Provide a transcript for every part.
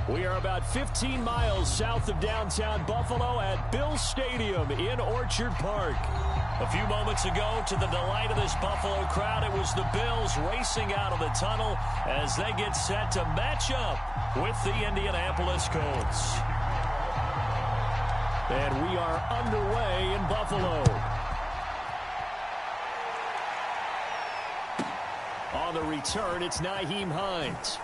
We are about 15 miles south of downtown Buffalo at Bill Stadium in Orchard Park. A few moments ago, to the delight of this Buffalo crowd, it was the Bills racing out of the tunnel as they get set to match up with the Indianapolis Colts. And we are underway in Buffalo. On the return, it's Nyheim Hines.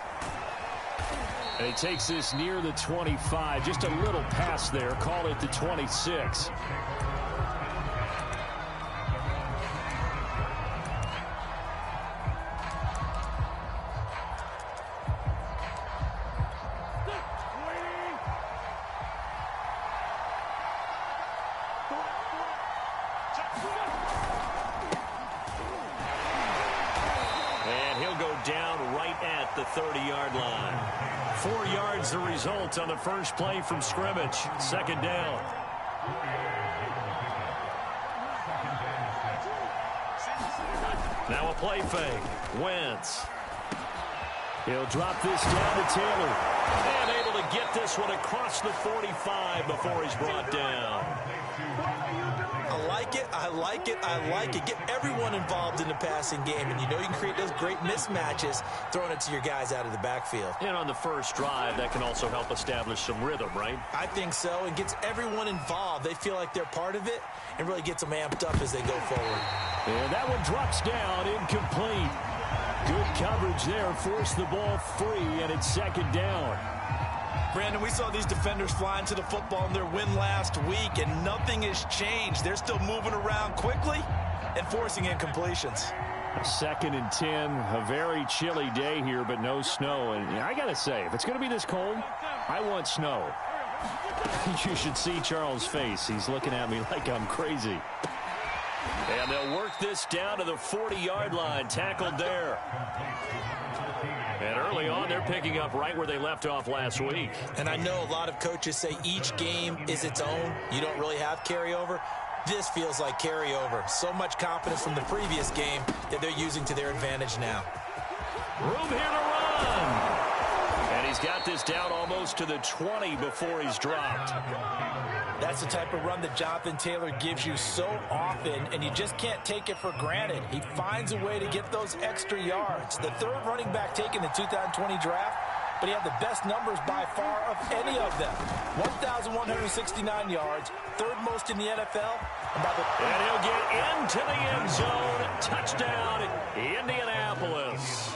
And he takes this near the 25. Just a little pass there. Call it the 26. And he'll go down right at the 30-yard line. 4 yards the result on the first play from scrimmage. Second down. Now a play fake. Wentz. He'll drop this down to Taylor. And able to get this one across the 45 before he's brought down. I like it, I like it, I like it. Get everyone involved in the passing game, and you know you can create those great mismatches throwing it to your guys out of the backfield. And on the first drive, that can also help establish some rhythm, right? I think so, and gets everyone involved. They feel like they're part of it and really gets them amped up as they go forward. And that one drops down, incomplete. Good coverage there, forced the ball free, and it's second down. Brandon, we saw these defenders flying to the football in their win last week, and nothing has changed. They're still moving around quickly and forcing incompletions. Second and 10, a very chilly day here, but no snow. And I got to say, if it's going to be this cold, I want snow. You should see Charles' face. He's looking at me like I'm crazy. And they'll work this down to the 40-yard line, tackled there. And early on, they're picking up right where they left off last week. And I know a lot of coaches say each game is its own. You don't really have carryover. This feels like carryover. So much confidence from the previous game that they're using to their advantage now. Room here to run. And he's got this down almost to the 20 before he's dropped. That's the type of run that Jonathan Taylor gives you so often, and you just can't take it for granted. He finds a way to get those extra yards. The third running back taken in the 2020 draft, but he had the best numbers by far of any of them. 1,169 yards, third most in the NFL. And he'll get into the end zone. Touchdown, Indianapolis.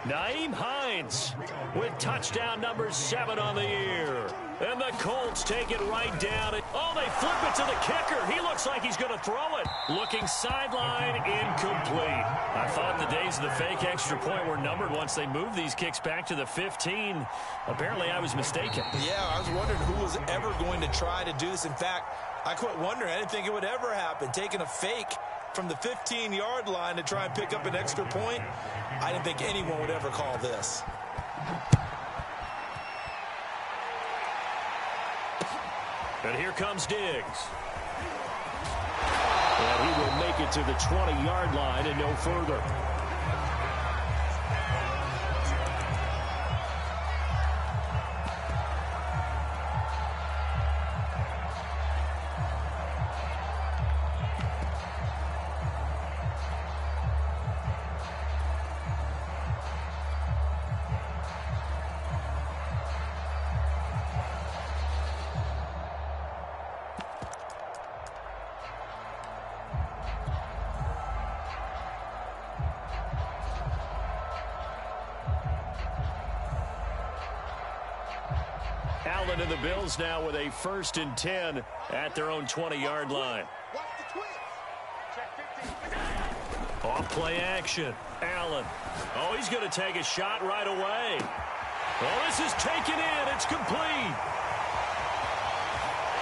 Nyheim Hines with touchdown number 7 on the year. And the Colts take it right down. Oh, they flip it to the kicker. He looks like he's going to throw it. Looking sideline, incomplete. I thought the days of the fake extra point were numbered once they moved these kicks back to the 15. Apparently, I was mistaken. Yeah, I was wondering who was ever going to try to do this. In fact, I quit wondering. I didn't think it would ever happen. Taking a fake from the 15-yard line to try and pick up an extra point, I didn't think anyone would ever call this. And here comes Diggs. And he will make it to the 20-yard line and no further. Allen and the Bills now with a 1st and 10 at their own 20-yard line. Off play action. Allen. Oh, he's going to take a shot right away. Oh, this is taken in. It's complete.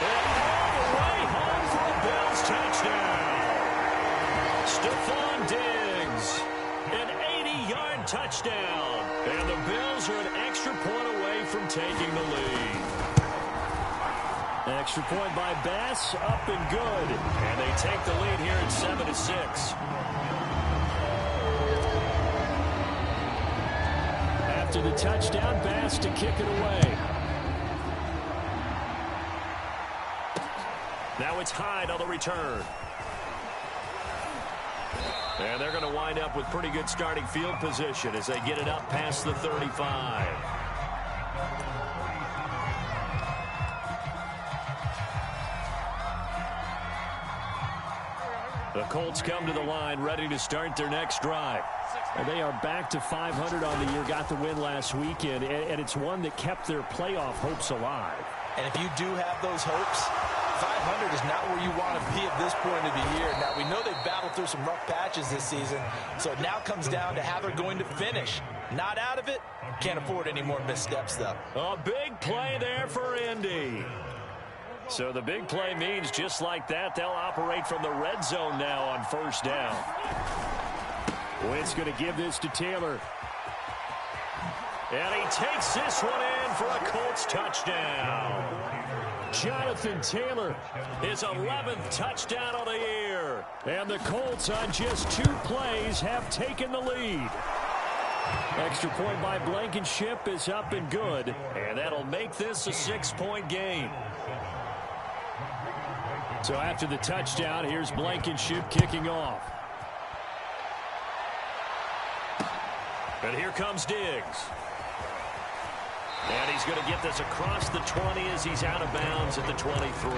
And all the way home for a Bills touchdown. Stephon Diggs. An 80-yard touchdown. And the Bills are an extra point away from taking the lead. Extra point by Bass, up and good. And they take the lead here at 7-6. after the touchdown, Bass to kick it away. Now it's Hyde on the return. And they're going to wind up with pretty good starting field position as they get it up past the 35. The Colts come to the line ready to start their next drive. And they are back to 500 on the year, got the win last weekend, and it's one that kept their playoff hopes alive. And if you do have those hopes, 500 is not where you want to be at this point of the year. Now, we know they've battled through some rough patches this season, so it now comes down to how they're going to finish. Not out of it. Can't afford any more missteps, though. A big play there for Indy. So the big play means just like that, they'll operate from the red zone now on first down. Wynn's going to give this to Taylor. And he takes this one in for a Colts touchdown. Jonathan Taylor, his 11th touchdown of the year. And the Colts on just 2 plays have taken the lead. Extra point by Blankenship is up and good. And that'll make this a 6-point game. So after the touchdown, here's Blankenship kicking off. And here comes Diggs. And he's going to get this across the 20 as he's out of bounds at the 23.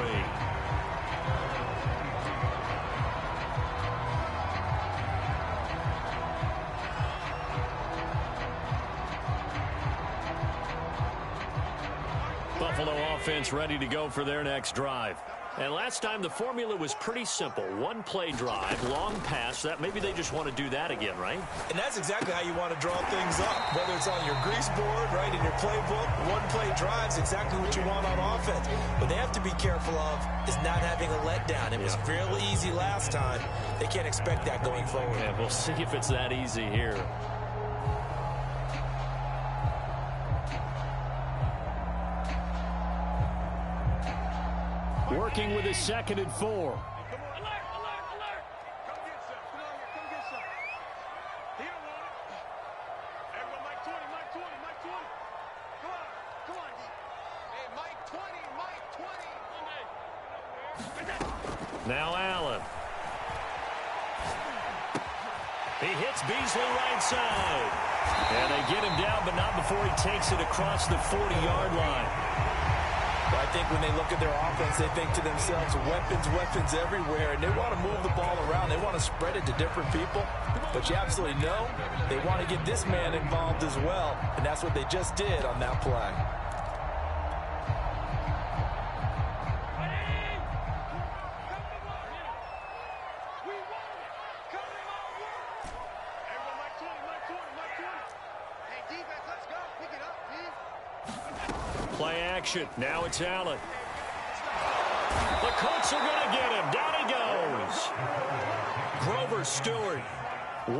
Buffalo offense ready to go for their next drive. And last time the formula was pretty simple. 1-play drive, long pass. That maybe they just want to do that again, right? And that's exactly how you want to draw things up. Whether it's on your grease board, right, in your playbook, 1-play drive's exactly what you want on offense. What they have to be careful of is not having a letdown. It was fairly easy last time. They can't expect that going forward. Yeah, we'll see if it's that easy here. Working with his 2nd and 4. Alert, alert, alert. Come get some. Come get some. He don't want it. Everyone, Mike 20, Mike 20, Mike 20. Come on, D. Hey, Mike 20, Mike 20. Now Allen. He hits Beasley right side. And they get him down, but not before he takes it across the 40-yard line. I think when they look at their offense, they think to themselves, weapons, weapons everywhere, and they want to move the ball around. They want to spread it to different people, but you absolutely know they want to get this man involved as well, and that's what they just did on that play. Play action. Now it's Allen. The Colts are going to get him. Down he goes. Grover Stewart.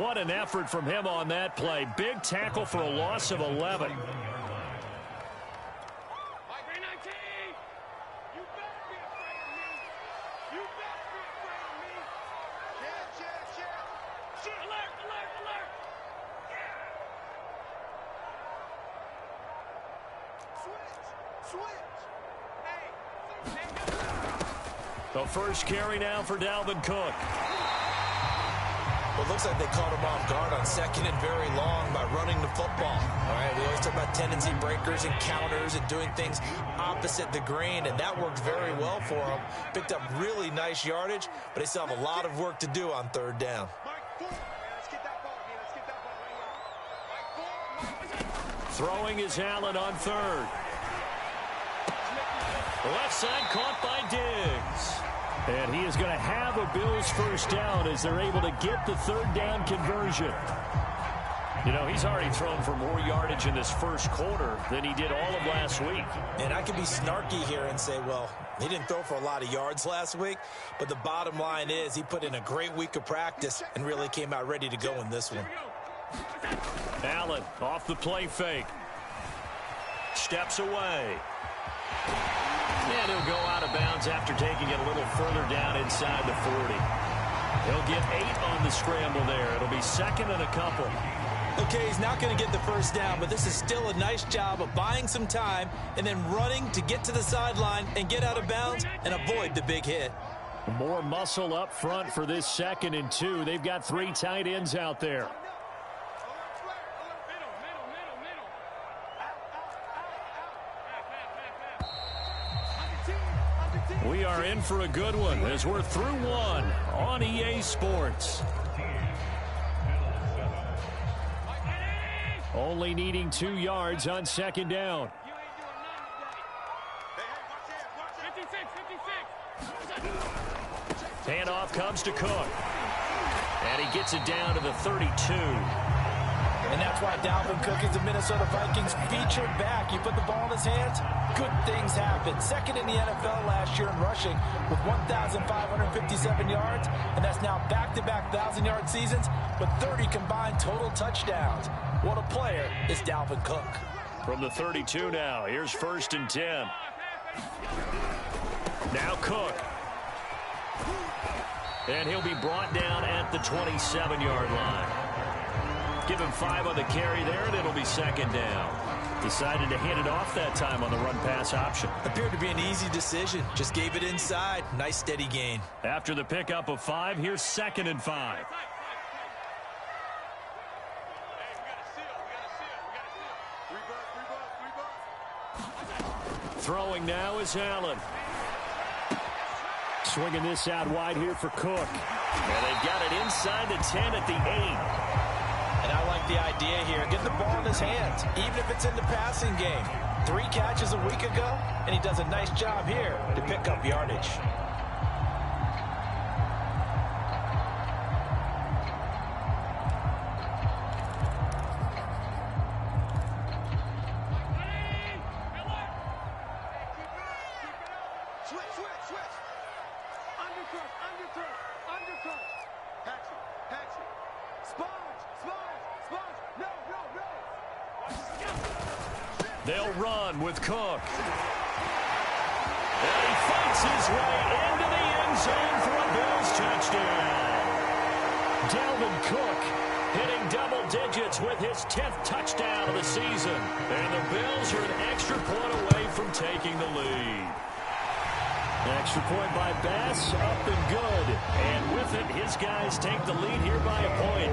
What an effort from him on that play. Big tackle for a loss of 11. The first carry now for Dalvin Cook. Well, it looks like they caught him off guard on 2nd and very long by running the football. All right, we always talk about tendency breakers and counters and doing things opposite the green, and that worked very well for him. Picked up really nice yardage, but they still have a lot of work to do on 3rd down. Throwing is Allen on 3rd. Left side caught by Diggs. And he is going to have a Bills first down as they're able to get the 3rd down conversion. You know, he's already thrown for more yardage in this first quarter than he did all of last week. And I can be snarky here and say, well, he didn't throw for a lot of yards last week, but the bottom line is he put in a great week of practice and really came out ready to go in this one. Allen off the play fake. Steps away. And he'll go out of bounds after taking it a little further down inside the 40. He'll get 8 on the scramble there. It'll be 2nd and a couple. Okay, he's not going to get the first down, but this is still a nice job of buying some time and then running to get to the sideline and get out of bounds and avoid the big hit. More muscle up front for this 2nd and 2. They've got 3 tight ends out there. We are in for a good one as we're through one on EA Sports. Only needing 2 yards on 2nd down. Handoff comes to Cook. And he gets it down to the 32. And that's why Dalvin Cook is the Minnesota Vikings featured back. You put the ball in his hands, good things happen. 2nd in the NFL last year in rushing with 1,557 yards. And that's now back-to-back 1,000-yard seasons with 30 combined total touchdowns. What a player is Dalvin Cook. From the 32 now, here's 1st and 10. Now Cook. And he'll be brought down at the 27-yard line. Give him 5 on the carry there, and it'll be 2nd down. Decided to hand it off that time on the run-pass option. Appeared to be an easy decision. Just gave it inside. Nice steady gain. After the pickup of 5, here's 2nd and 5. Throwing now is Allen. Swinging this out wide here for Cook. And they've got it inside the 10 at the 8. And I like the idea here. Get the ball in his hands, even if it's in the passing game. 3 catches a week ago, and he does a nice job here to pick up yardage. They'll run with Cook. And he fights his way into the end zone for a Bills touchdown. Dalvin Cook hitting double digits with his 10th touchdown of the season. And the Bills are an extra point away from taking the lead. Extra point by Bass, up and good. And with it, his guys take the lead here by a point.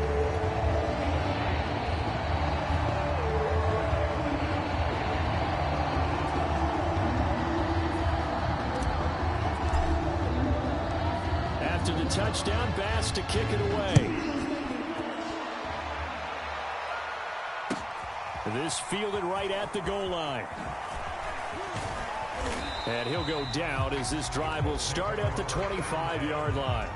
After the touchdown, Bass to kick it away. This fielded right at the goal line. And he'll go down as this drive will start at the 25-yard line.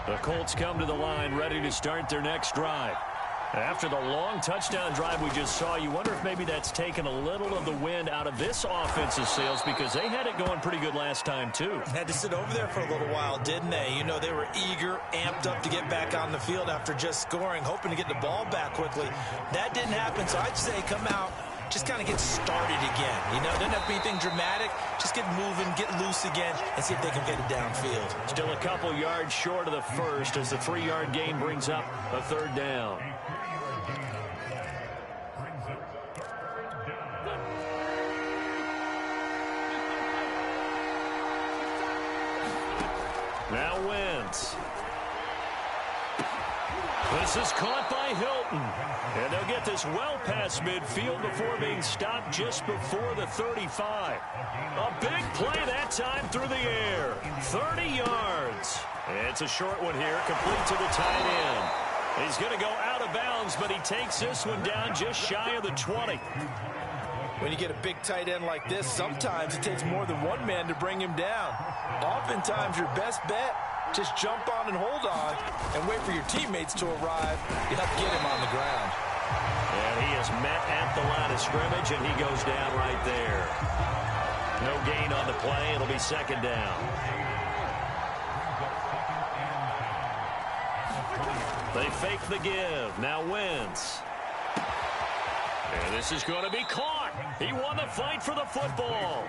The Colts come to the line ready to start their next drive. After the long touchdown drive we just saw, you wonder if maybe that's taken a little of the wind out of this offensive sails because they had it going pretty good last time too. Had to sit over there for a little while, didn't they? You know, they were eager, amped up to get back on the field after just scoring, hoping to get the ball back quickly. That didn't happen, so I'd say come out, just kind of get started again. You know, doesn't have to be anything dramatic. Just get moving, get loose again, and see if they can get it downfield. Still a couple yards short of the first as the 3-yard gain brings up a 3rd down. Now Wentz. This is caught by Hilton. And they'll get this well past midfield before being stopped just before the 35. A big play that time through the air. 30 yards. It's a short one here, complete to the tight end. He's going to go out of bounds, but he takes this one down just shy of the 20. When you get a big tight end like this, sometimes it takes more than one man to bring him down. Oftentimes, your best bet, just jump on and hold on and wait for your teammates to arrive to help get him on the ground. And he is met at the line of scrimmage, and he goes down right there. No gain on the play. It'll be 2nd down. They fake the give. Now Wentz. And this is going to be caught. He won the fight for the football.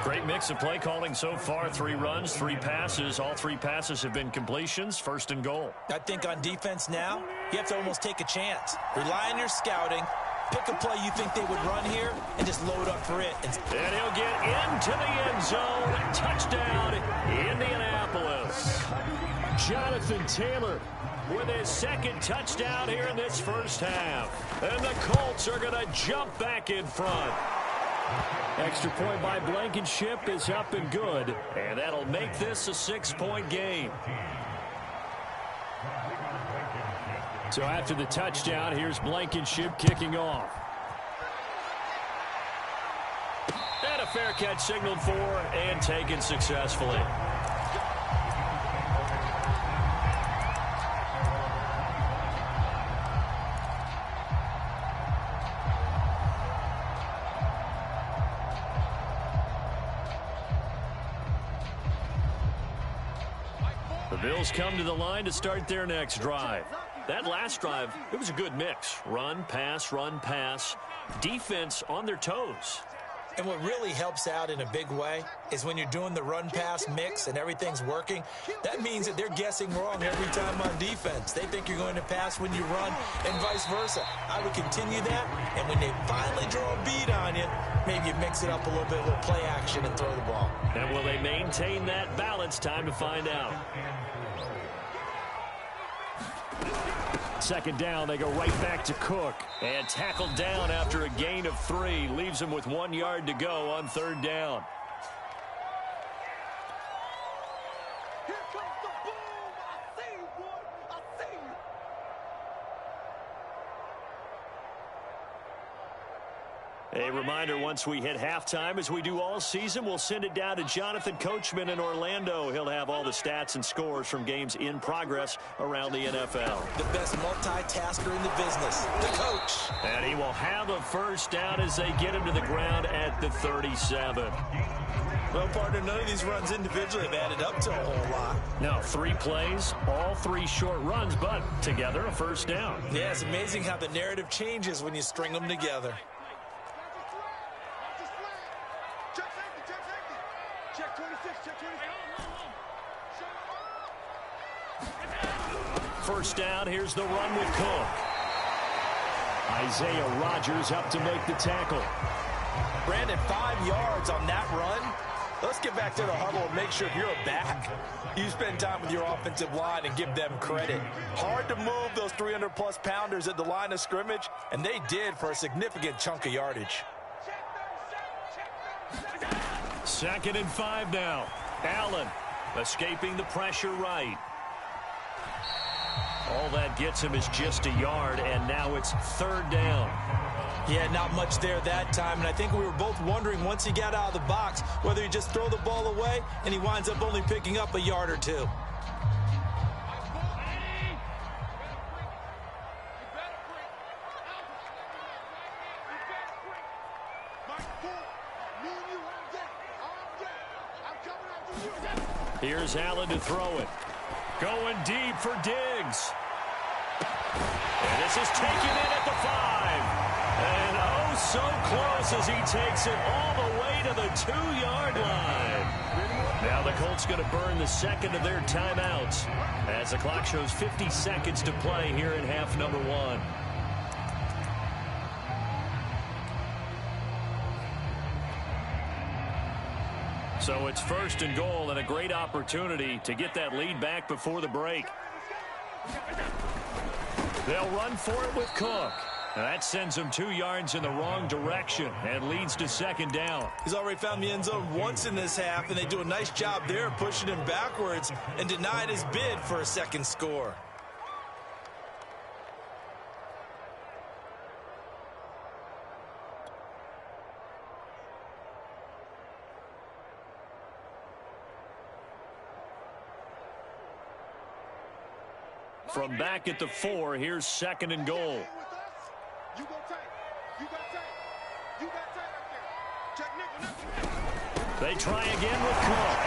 Great mix of play calling so far. 3 runs, 3 passes. All 3 passes have been completions. First and goal. I think on defense now, you have to almost take a chance. Rely on your scouting. Pick a play you think they would run here and just load up for it. And he'll get into the end zone. Touchdown, Indianapolis. Jonathan Taylor with his 2nd touchdown here in this first half. And the Colts are going to jump back in front. Extra point by Blankenship is up and good. And that'll make this a 6-point game. So after the touchdown, here's Blankenship kicking off. And a fair catch signaled for and taken successfully. The Bills come to the line to start their next drive. That last drive, it was a good mix. Run, pass, defense on their toes. And what really helps out in a big way is when you're doing the run-pass mix and everything's working, that means that they're guessing wrong every time on defense. They think you're going to pass when you run and vice versa. I would continue that, and when they finally draw a beat on you, maybe you mix it up a little bit, a little play action and throw the ball. And will they maintain that balance? Time to find out. Second down, they go right back to Cook. And tackled down after a gain of 3. Leaves him with 1 yard to go on 3rd down. Here comes the boom. I see you, boy. I see you. A reminder, once we hit halftime, as we do all season, we'll send it down to Jonathan Coachman in Orlando. He'll have all the stats and scores from games in progress around the NFL. The best multitasker in the business, the coach. And he will have a first down as they get him to the ground at the 37. Well, partner, none of these runs individually have added up to a whole lot. Now, 3 plays, all 3 short runs, but together a first down. Yeah, it's amazing how the narrative changes when you string them together. Check safety. Check 26, check 26. First down, here's the run with Cook. Isaiah Rodgers up to make the tackle. Brandon, 5 yards on that run. Let's get back to the huddle and make sure you're a back. You spend time with your offensive line and give them credit. Hard to move those 300-plus pounders at the line of scrimmage, and they did for a significant chunk of yardage. 2nd and 5 now. Allen escaping the pressure right. All that gets him is just a yard, and now it's 3rd down. Yeah, not much there that time, and I think we were both wondering once he got out of the box whether he just throw the ball away and he winds up only picking up a yard or 2. Here's Allen to throw it. Going deep for Diggs. And this is taken in at the 5. And oh, so close as he takes it all the way to the 2-yard line. Now the Colts going to burn the 2nd of their timeouts as the clock shows 50 seconds to play here in half number 1. So it's 1st and goal and a great opportunity to get that lead back before the break. They'll run for it with Cook. That sends him 2 yards in the wrong direction and leads to 2nd down. He's already found the end zone once in this half, and they do a nice job there pushing him backwards and denied his bid for a 2nd score. From back at the 4, here's 2nd and goal. You go tight. You got tight. You got tight right there. Check nickel. They try again with Cook.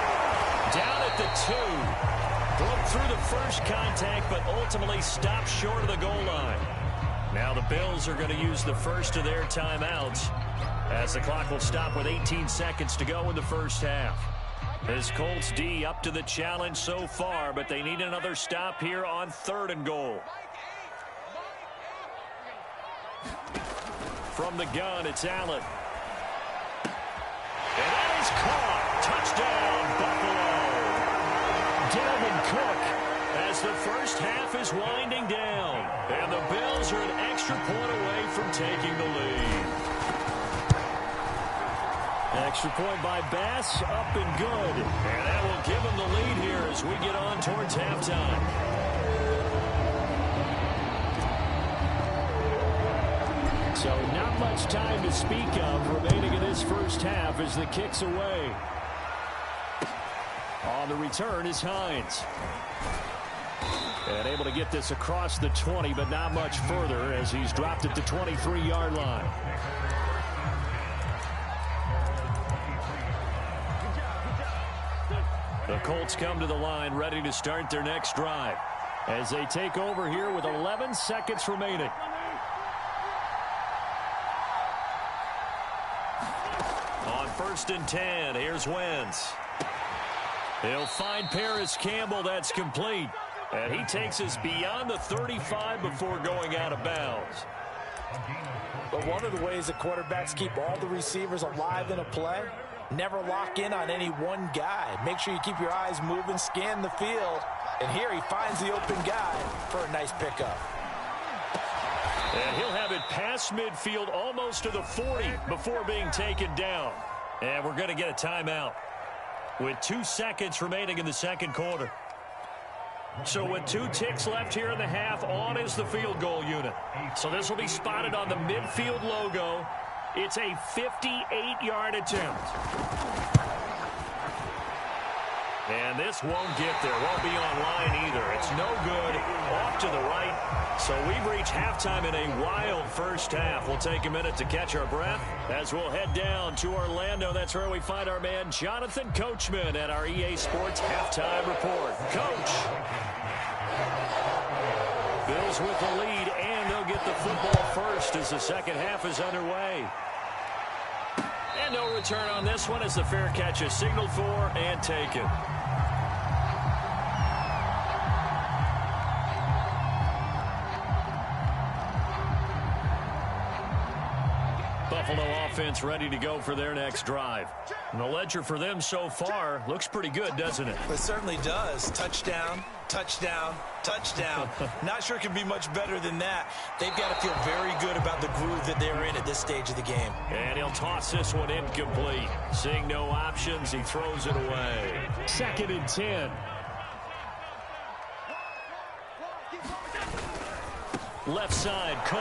Down at the 2. Broke through the first contact, but ultimately stopped short of the goal line. Now the Bills are going to use the first of their timeouts as the clock will stop with 18 seconds to go in the first half. This Colts D up to the challenge so far, but they need another stop here on 3rd and goal. From the gun, it's Allen. And that is caught. Touchdown, Buffalo. Dalvin Cook as the first half is winding down. And the Bills are an extra point away from taking the lead. Extra point by Bass, up and good. And that will give them the lead here as we get on towards halftime. So not much time to speak of remaining in this first half as the kick's away. On the return is Hines. And able to get this across the 20, but not much further as he's dropped it to 23-yard line. The Colts come to the line ready to start their next drive as they take over here with 11 seconds remaining. On 1st and 10, here's Wentz. He'll find Paris Campbell. That's complete. And he takes us beyond the 35 before going out of bounds. But one of the ways that quarterbacks keep all the receivers alive in a play, never lock in on any one guy. Make sure you keep your eyes moving, scan the field. And here he finds the open guy for a nice pickup. And he'll have it past midfield almost to the 40 before being taken down. And we're going to get a timeout with 2 seconds remaining in the second quarter. So with 2 ticks left here in the half, on is the field goal unit. So this will be spotted on the midfield logo. It's a 58-yard attempt. And this won't get there. Won't be online either. It's no good. Off to the right. So we've reached halftime in a wild first half. We'll take a minute to catch our breath as we'll head down to Orlando. That's where we find our man Jonathan Coachman at our EA Sports Halftime Report. Coach. Bills with the lead, and they'll get the football first as the second half is underway. And no return on this one as the fair catch is signaled for and taken. Buffalo offense ready to go for their next drive. And the ledger for them so far looks pretty good, doesn't it? It certainly does. Touchdown, touchdown, touchdown. Not sure it can be much better than that. They've got to feel very good about the groove that they're in at this stage of the game. And he'll toss this one incomplete. Seeing no options, he throws it away. 2nd and 10. Left side, Cook.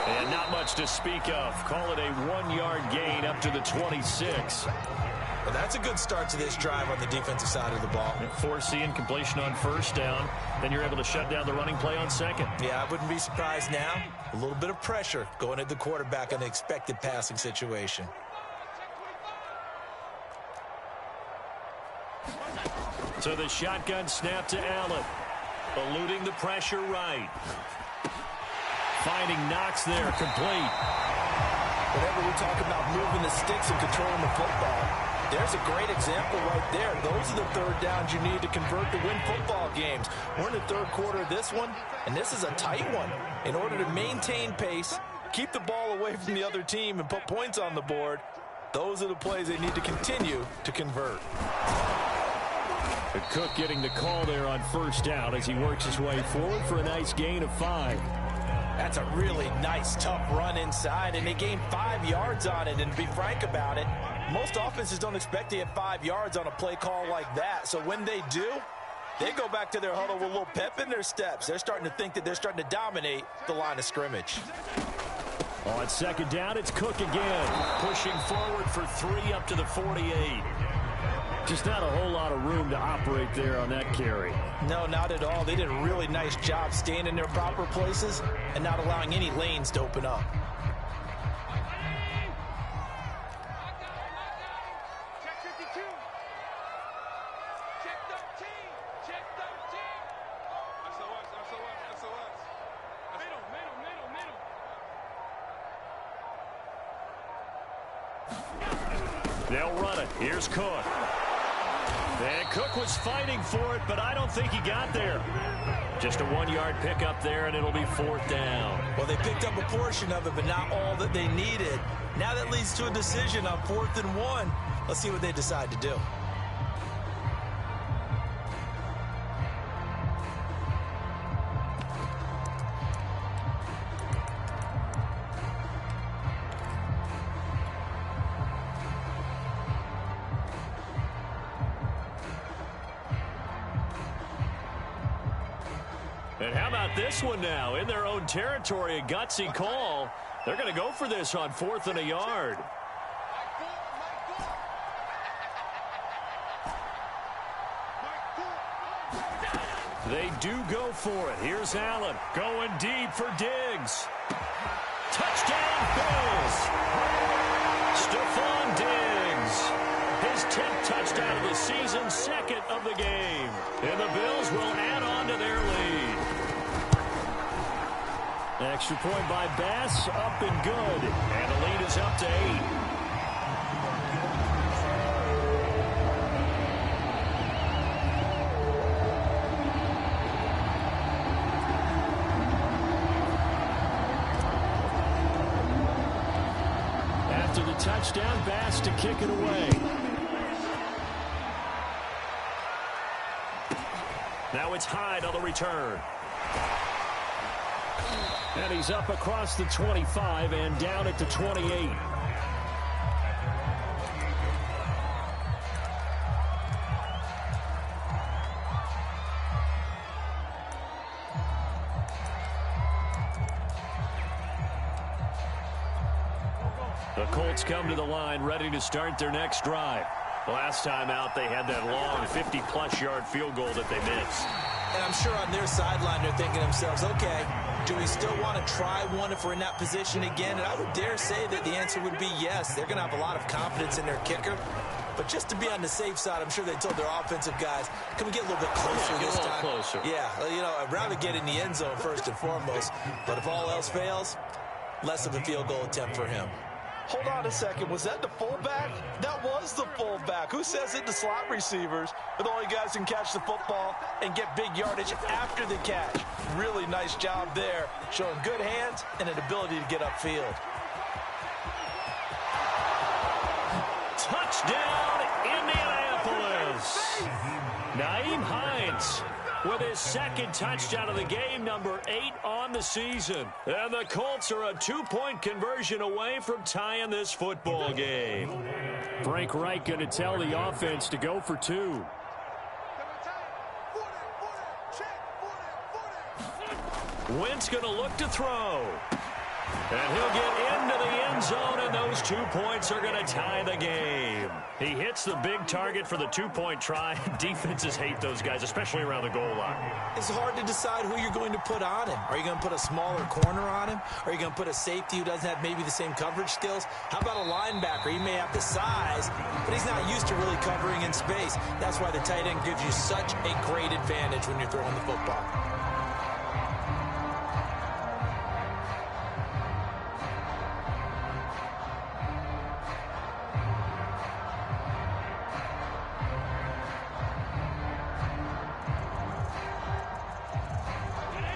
And not much to speak of. Call it a 1-yard gain up to the 26. Well, that's a good start to this drive on the defensive side of the ball. Force the incompletion on 1st down. Then you're able to shut down the running play on 2nd. Yeah, I wouldn't be surprised now. A little bit of pressure going at the quarterback on the expected passing situation. So the shotgun snap to Allen. Eluding the pressure right. Finding Knox there, complete. Whenever we talk about moving the sticks and controlling the football, there's a great example right there. Those are the 3rd downs you need to convert to win football games. We're in the 3rd quarter of this one, and this is a tight one. In order to maintain pace, keep the ball away from the other team, and put points on the board, those are the plays they need to continue to convert. But Cook getting the call there on 1st down as he works his way forward for a nice gain of 5. That's a really nice, tough run inside, and they gained 5 yards on it. And to be frank about it, most offenses don't expect to get 5 yards on a play call like that. So when they do, they go back to their huddle with a little pep in their steps. They're starting to think that they're starting to dominate the line of scrimmage. On 2nd down, it's Cook again. Pushing forward for 3 up to the 48. Just not a whole lot of room to operate there on that carry. No, not at all. They did a really nice job staying in their proper places and not allowing any lanes to open up. Check 52. Check 13. Check 13. They'll run it. Here's Cook. And Cook was fighting for it, but I don't think he got there. Just a 1-yard pickup there, and it'll be 4th down. Well, they picked up a portion of it, but not all that they needed. Now that leads to a decision on 4th and 1. Let's see what they decide to do. And how about this one now? In their own territory, a gutsy call. They're going to go for this on 4th and a yard. They do go for it. Here's Allen going deep for Diggs. Touchdown, Bills. Stephon Diggs. His 10th touchdown of the season, 2nd of the game. And the Bills will add on to their lead. Extra point by Bass, up and good. And the lead is up to 8. After the touchdown, Bass to kick it away. Now it's Hyde on the return. And he's up across the 25 and down at the 28. The Colts come to the line ready to start their next drive. Last time out, they had that long 50-plus yard field goal that they missed. And I'm sure on their sideline they're thinking to themselves, okay, do we still want to try one if we're in that position again? And I would dare say that the answer would be yes. They're going to have a lot of confidence in their kicker. But just to be on the safe side, I'm sure they told their offensive guys, can we get a little bit closer this time? Closer. Yeah, you know, I'd rather get in the end zone first and foremost. But if all else fails, less of a field goal attempt for him. Hold on a second. Was that the fullback? That was the fullback. Who says it to slot receivers? They're the only guys who can catch the football and get big yardage after the catch. Really nice job there, showing good hands and an ability to get upfield. Touchdown, Indianapolis. Nyheim Hines with his 2nd touchdown of the game, number 8 on the season. And the Colts are a 2-point conversion away from tying this football game. Frank Reich going to tell the offense to go for 2. Wentz going to look to throw. And he'll get into the end zone, and those 2 points are going to tie the game. He hits the big target for the 2-point try. Defenses hate those guys, especially around the goal line. It's hard to decide who you're going to put on him. Are you going to put a smaller corner on him? Are you going to put a safety who doesn't have maybe the same coverage skills? How about a linebacker? He may have the size, but he's not used to really covering in space. That's why the tight end gives you such a great advantage when you're throwing the football.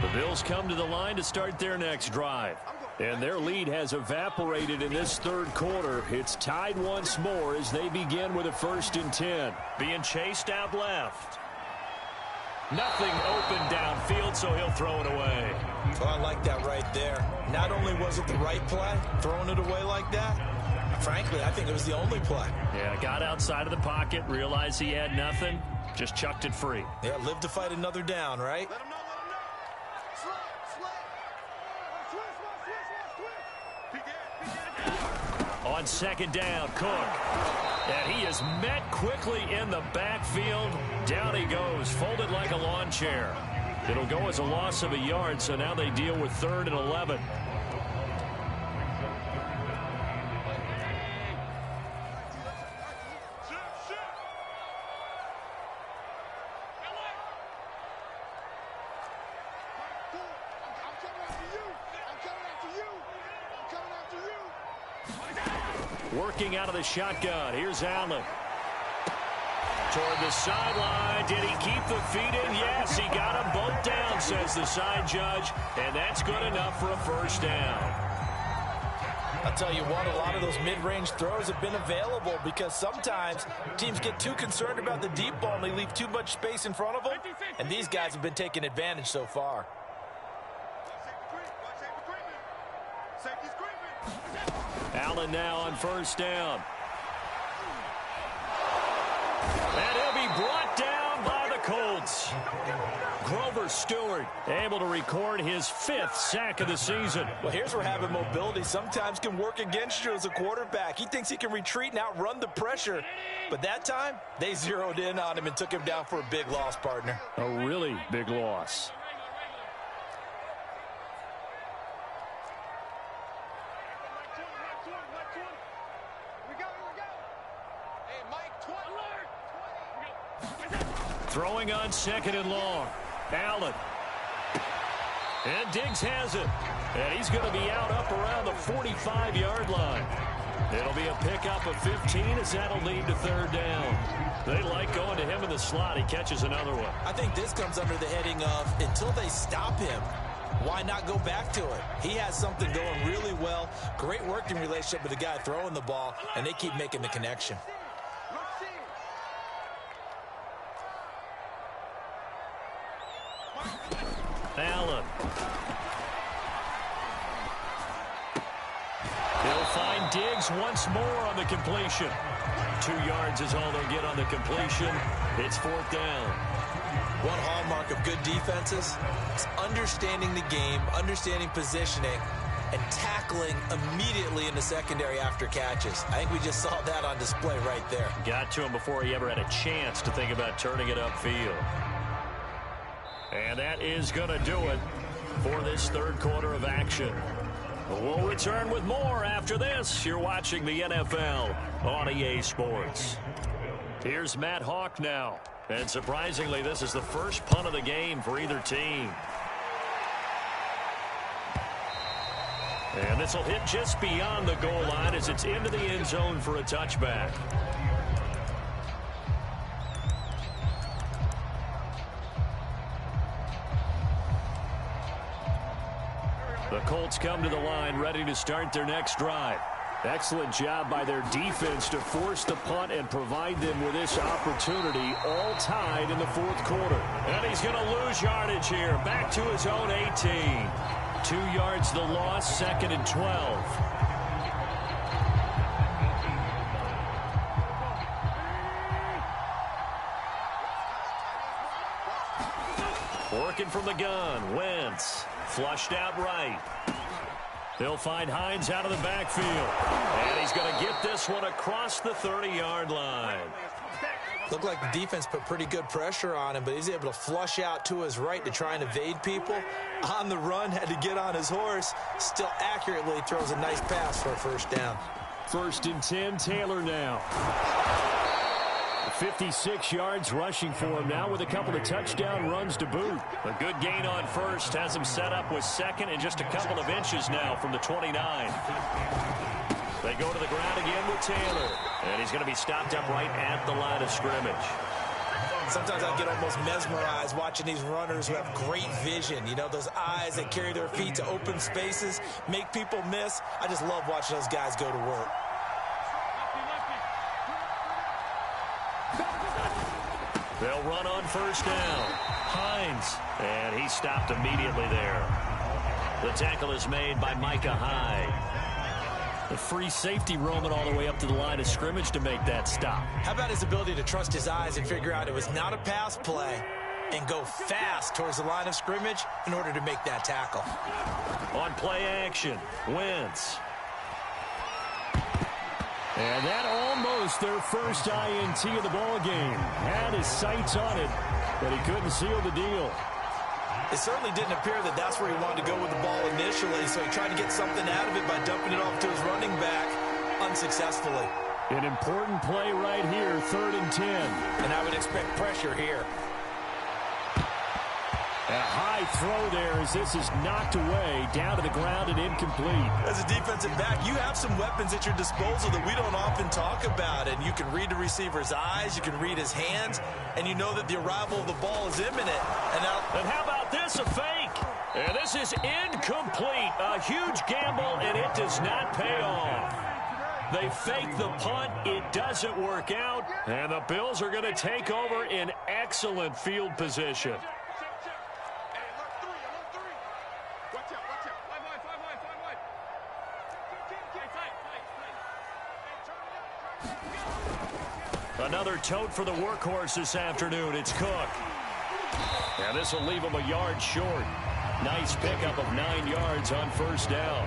The Bills come to the line to start their next drive. And their lead has evaporated in this 3rd quarter. It's tied once more as they begin with a 1st and 10. Being chased out left. Nothing open downfield, so he'll throw it away. Oh, I like that right there. Not only was it the right play, throwing it away like that, frankly, I think it was the only play. Yeah, got outside of the pocket, realized he had nothing, just chucked it free. Yeah, live to fight another down, right? Let him know. On 2nd down, Cook. And he is met quickly in the backfield. Down he goes, folded like a lawn chair. It'll go as a loss of a yard, so now they deal with 3rd and 11. Working out of the shotgun. Here's Allen. Toward the sideline. Did he keep the feet in? Yes, he got them both down, says the side judge. And that's good enough for a first down. I'll tell you what, a lot of those mid-range throws have been available because sometimes teams get too concerned about the deep ball and they leave too much space in front of them. And these guys have been taking advantage so far. Allen now on first down. And he'll be brought down by the Colts. Grover Stewart able to record his 5th sack of the season. Well, here's where having mobility sometimes can work against you as a quarterback. He thinks he can retreat and outrun the pressure. But that time, they zeroed in on him and took him down for a big loss, partner. A really big loss. Throwing on 2nd and long. Allen. And Diggs has it. And he's going to be out up around the 45-yard line. It'll be a pickup of 15 as that'll lead to 3rd down. They like going to him in the slot. He catches another one. I think this comes under the heading of until they stop him, why not go back to it? He has something going really well. Great working relationship with the guy throwing the ball, and they keep making the connection. Allen. He'll find Diggs once more on the completion. 2 yards is all they'll get on the completion. It's 4th down. One hallmark of good defenses is understanding the game, understanding positioning, and tackling immediately in the secondary after catches. I think we just saw that on display right there. Got to him before he ever had a chance to think about turning it upfield. And that is going to do it for this 3rd quarter of action. We'll return with more after this. You're watching the NFL on EA Sports. Here's Matt Hawk now. And surprisingly, this is the first punt of the game for either team. And this will hit just beyond the goal line as it's into the end zone for a touchback. The Colts come to the line ready to start their next drive. Excellent job by their defense to force the punt and provide them with this opportunity, all tied in the 4th quarter. And he's going to lose yardage here, back to his own 18. 2 yards the loss, 2nd and 12. Working from the gun, Wentz. Flushed out right. They'll find Hines out of the backfield. And he's going to get this one across the 30-yard line. Looked like the defense put pretty good pressure on him, but he's able to flush out to his right to try and evade people. On the run, had to get on his horse. Still accurately throws a nice pass for a first down. 1st and 10, Taylor now. 56 yards rushing for him now with a couple of touchdown runs to boot. A good gain on first has him set up with 2nd and just a couple of inches now from the 29. They go to the ground again with Taylor. And he's going to be stopped up right at the line of scrimmage. Sometimes I get almost mesmerized watching these runners who have great vision. You know, those eyes that carry their feet to open spaces, make people miss. I just love watching those guys go to work. They'll run on first down. Hines. And he stopped immediately there. The tackle is made by Micah Hyde. The free safety roaming all the way up to the line of scrimmage to make that stop. How about his ability to trust his eyes and figure out it was not a pass play and go fast towards the line of scrimmage in order to make that tackle. On play action, Wentz. And that almost their first INT of the ball game. Had his sights on it, but he couldn't seal the deal. It certainly didn't appear that that's where he wanted to go with the ball initially, so he tried to get something out of it by dumping it off to his running back unsuccessfully. An important play right here, 3rd and 10. And I would expect pressure here. A high throw there as this is knocked away, down to the ground and incomplete. As a defensive back, you have some weapons at your disposal that we don't often talk about. And you can read the receiver's eyes, you can read his hands, and you know that the arrival of the ball is imminent. And how about this, a fake? And this is incomplete. A huge gamble, and it does not pay off. They fake the punt. It doesn't work out. And the Bills are going to take over in excellent field position. Another tote for the workhorse this afternoon. It's Cook. And this will leave him a yard short. Nice pickup of 9 yards on first down.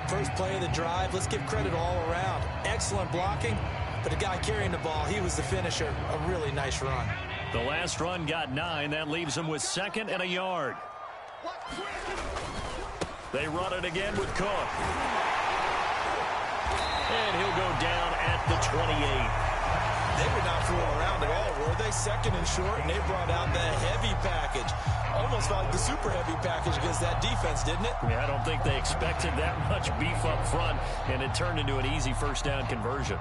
First play of the drive, let's give credit all around. Excellent blocking, but the guy carrying the ball, he was the finisher. A really nice run. The last run got 9. That leaves him with 2nd and a yard. They run it again with Cook. And he'll go down at the 28. They were not fooling around at all, were they? 2nd and short, and they brought out the heavy package. Almost like the super heavy package against that defense, didn't it? Yeah, I don't think they expected that much beef up front, and it turned into an easy first down conversion.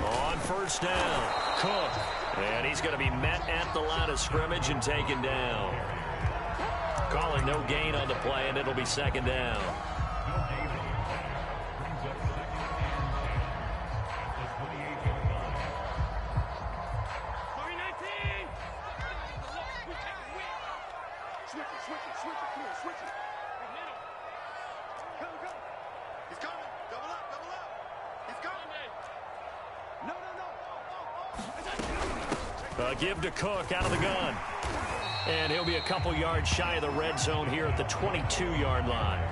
On first down, Cook. And he's going to be met at the line of scrimmage and taken down. Calling no gain on the play, and it'll be 2nd down. Give to Cook out of the gun. And he'll be a couple yards shy of the red zone here at the 22-yard line.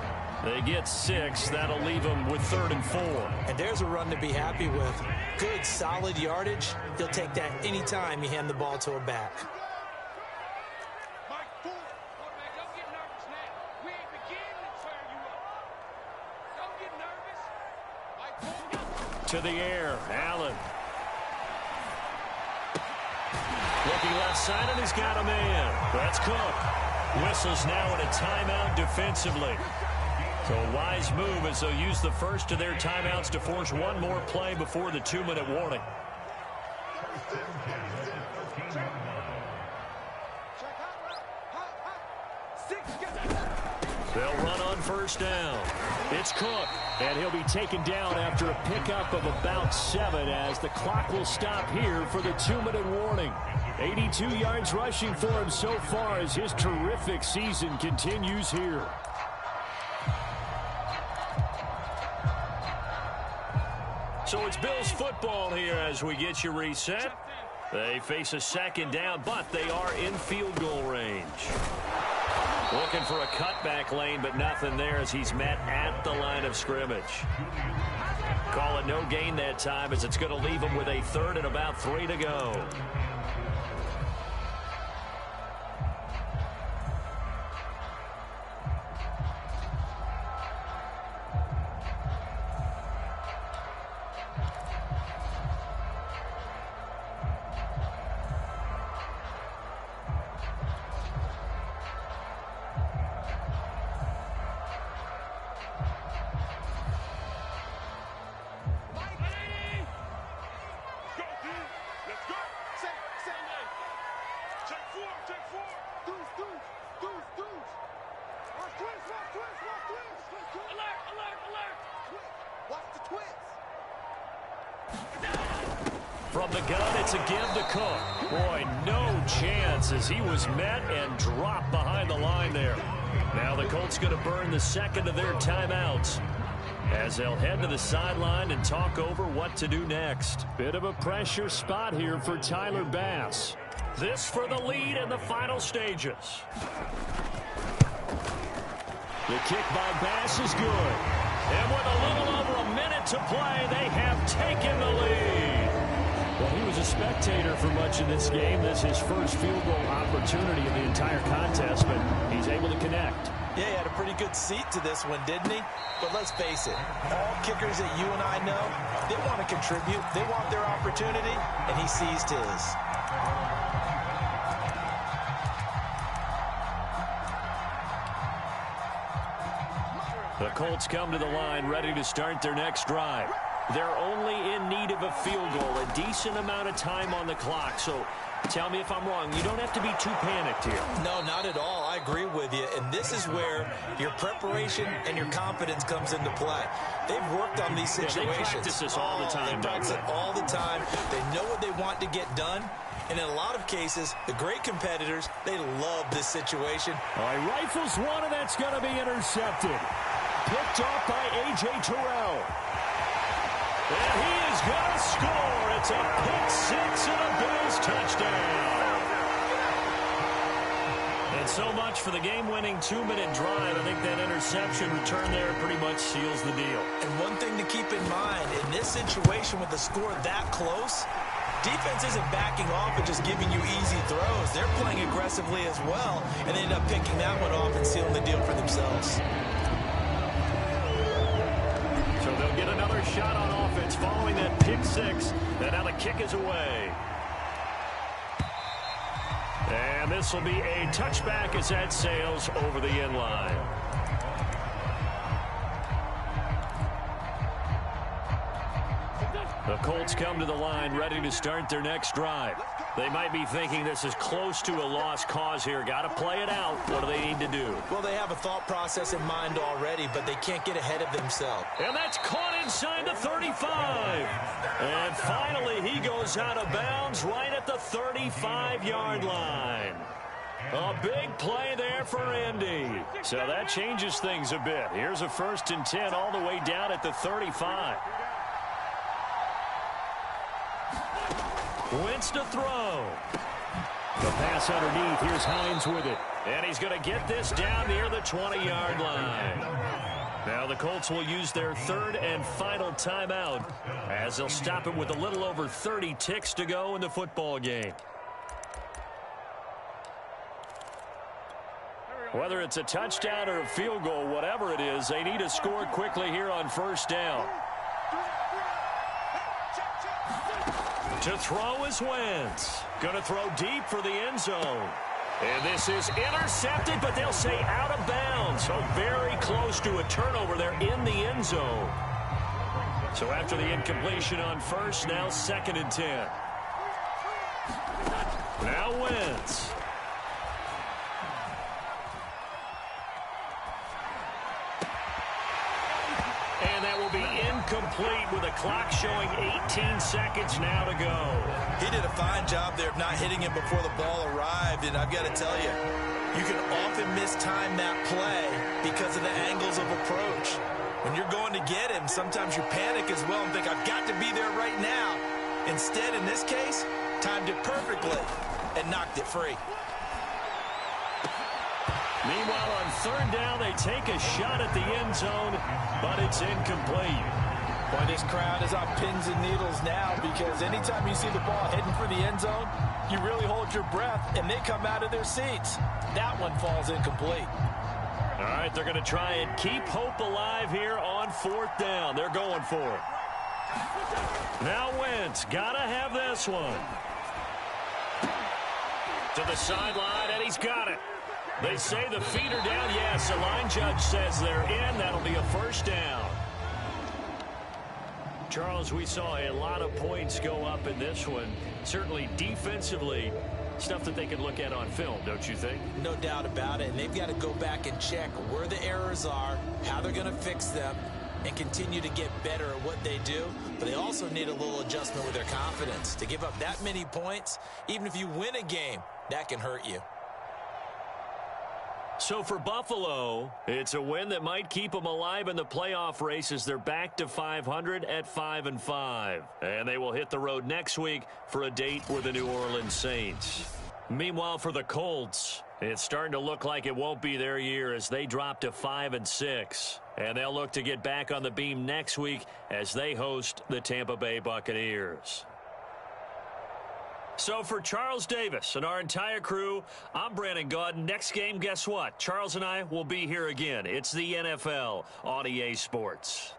They get 6. That'll leave them with 3rd and 4. And there's a run to be happy with. Good, solid yardage. He'll take that any time you hand the ball to a back. To the air, Allen. Looking left side, and he's got a man. That's Cook. Whistles now in a timeout defensively. So a wise move as they'll use the first of their timeouts to force one more play before the 2-minute warning. They'll run on first down. It's Cook, and he'll be taken down after a pickup of about 7 as the clock will stop here for the 2-minute warning. 82 yards rushing for him so far as his terrific season continues here. So it's Bills football here as we get you reset. They face a 2nd down, but they are in field goal range. Looking for a cutback lane, but nothing there as he's met at the line of scrimmage. Call it no gain that time as it's going to leave him with a 3rd and about 3 to go. From the gun, it's a give to Cook. Boy, no chance as he was met and dropped behind the line there. Now the Colts going to burn the 2nd of their timeouts as they'll head to the sideline and talk over what to do next. Bit of a pressure spot here for Tyler Bass. This for the lead in the final stages. The kick by Bass is good. And with a little over a minute to play, they have taken the lead. Well, he was a spectator for much of this game. This is his first field goal opportunity of the entire contest, but he's able to connect. Yeah, he had a pretty good seat to this one, didn't he? But let's face it, all kickers that you and I know, they want to contribute. They want their opportunity, and he seized his. The Colts come to the line ready to start their next drive. They're only in need of a field goal, a decent amount of time on the clock. So tell me if I'm wrong. You don't have to be too panicked here. No, not at all. I agree with you. And this is where your preparation and your confidence comes into play. They've worked on these situations. They practice this all the time. They practice it all the time. They know what they want to get done. And in a lot of cases, the great competitors, they love this situation. All right, rifles one, and that's going to be intercepted. Picked off by A.J. Terrell. And he is going to score. It's a pick six and a Bills touchdown. And so much for the game-winning 2-minute drive. I think that interception return there pretty much seals the deal. And one thing to keep in mind, in this situation with the score that close, defense isn't backing off and just giving you easy throws. They're playing aggressively as well, and they end up picking that one off and sealing the deal for themselves. So they'll get another shot on offense following that pick six. And now the kick is away. And this will be a touchback as that sails over the end line. The Colts come to the line ready to start their next drive. They might be thinking this is close to a lost cause here. Got to play it out. What do they need to do? Well, they have a thought process in mind already, but they can't get ahead of themselves. And that's caught inside the 35. And finally, he goes out of bounds right at the 35-yard line. A big play there for Indy. So that changes things a bit. Here's a 1st and 10 all the way down at the 35. Wentz to throw. The pass underneath. Here's Hines with it. And he's going to get this down near the 20-yard line. Now the Colts will use their 3rd and final timeout as they'll stop it with a little over 30 ticks to go in the football game. Whether it's a touchdown or a field goal, whatever it is, they need to score quickly here on 1st down. To throw is Wentz. Going to throw deep for the end zone. And this is intercepted, but they'll say out of bounds. So very close to a turnover there in the end zone. So after the incompletion on 1st, now 2nd and 10. Now Wentz. And that will be incomplete with a clock showing 18 seconds now to go. He did a fine job there of not hitting him before the ball arrived, and I've got to tell you, you can often mistime that play because of the angles of approach. When you're going to get him, sometimes you panic as well and think, I've got to be there right now. Instead, in this case, timed it perfectly and knocked it free. Meanwhile, on 3rd down, they take a shot at the end zone, but it's incomplete. Boy, this crowd is on pins and needles now because anytime you see the ball heading for the end zone, you really hold your breath, and they come out of their seats. That one falls incomplete. All right, they're going to try and keep hope alive here on 4th down. They're going for it. Now Wentz, got to have this one. To the sideline, and he's got it. They say the feet are down. Yes, the line judge says they're in. That'll be a 1st down. Charles, we saw a lot of points go up in this one. Certainly defensively, stuff that they can look at on film, don't you think? No doubt about it. And they've got to go back and check where the errors are, how they're going to fix them, and continue to get better at what they do. But they also need a little adjustment with their confidence. To give up that many points, even if you win a game, that can hurt you. So for Buffalo, it's a win that might keep them alive in the playoff race as they're back to 500 at 5-5. And they will hit the road next week for a date with the New Orleans Saints. Meanwhile, for the Colts, it's starting to look like it won't be their year as they drop to 5-6. And they'll look to get back on the beam next week as they host the Tampa Bay Buccaneers. So for Charles Davis and our entire crew, I'm Brandon Gaudin. Next game, guess what? Charles and I will be here again. It's the NFL on EA Sports.